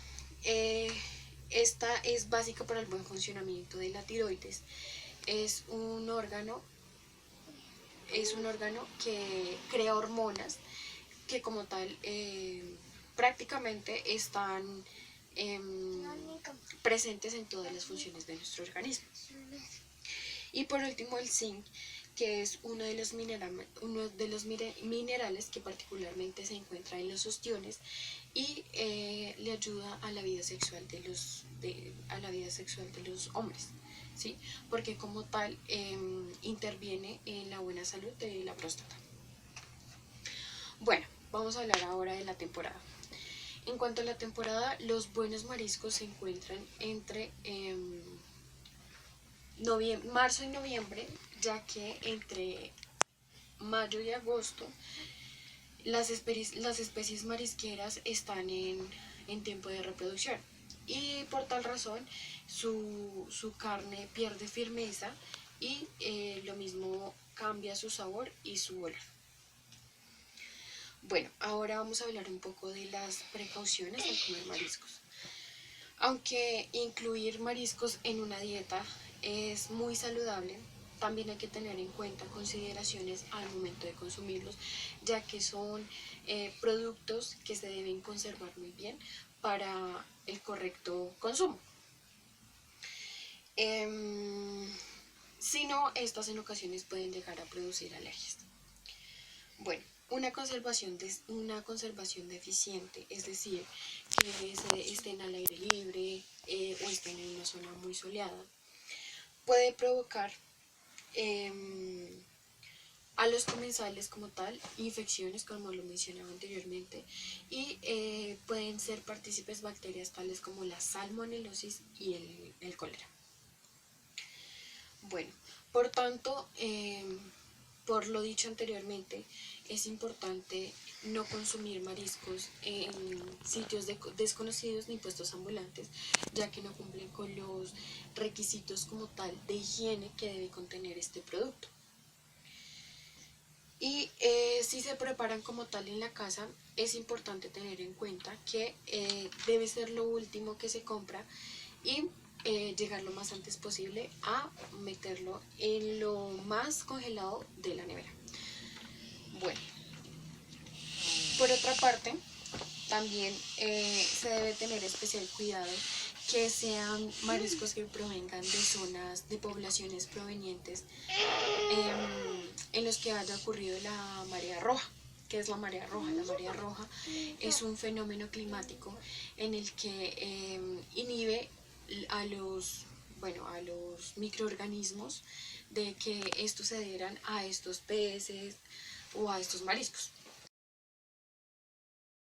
esta es básica para el buen funcionamiento de la tiroides. Es un órgano que crea hormonas que como tal prácticamente están presentes en todas las funciones de nuestro organismo. Y por último, el zinc, que es uno de los minerales que particularmente se encuentra en los ostiones y le ayuda a la vida sexual de los hombres, ¿sí? Porque como tal interviene en la buena salud de la próstata. Bueno, vamos a hablar ahora de la temporada. En cuanto a la temporada, los buenos mariscos se encuentran entre marzo y noviembre, ya que entre mayo y agosto las especies marisqueras están en tiempo de reproducción y por tal razón su carne pierde firmeza y lo mismo cambia su sabor y su olor. Bueno, ahora vamos a hablar un poco de las precauciones al comer mariscos. Aunque incluir mariscos en una dieta es muy saludable, también hay que tener en cuenta consideraciones al momento de consumirlos, ya que son productos que se deben conservar muy bien para el correcto consumo. Si no, estas en ocasiones pueden llegar a producir alergias. Bueno, una conservación deficiente, es decir, que estén al aire libre o estén en una zona muy soleada, puede provocar a los comensales como tal infecciones, como lo mencionaba anteriormente, y pueden ser partícipes bacterias tales como la salmonelosis y el cólera. Bueno, por tanto, por lo dicho anteriormente, es importante no consumir mariscos en sitios desconocidos ni puestos ambulantes, ya que no cumplen con los requisitos como tal de higiene que debe contener este producto. Y si se preparan como tal en la casa, es importante tener en cuenta que debe ser lo último que se compra y llegar lo más antes posible a meterlo en lo más congelado de la nevera. Bueno, por otra parte, también se debe tener especial cuidado que sean mariscos que provengan de zonas, de poblaciones provenientes en los que haya ocurrido la marea roja. ¿Qué es la marea roja? La marea roja es un fenómeno climático en el que inhibe a los microorganismos de que estos se adhieran a estos peces o a estos mariscos.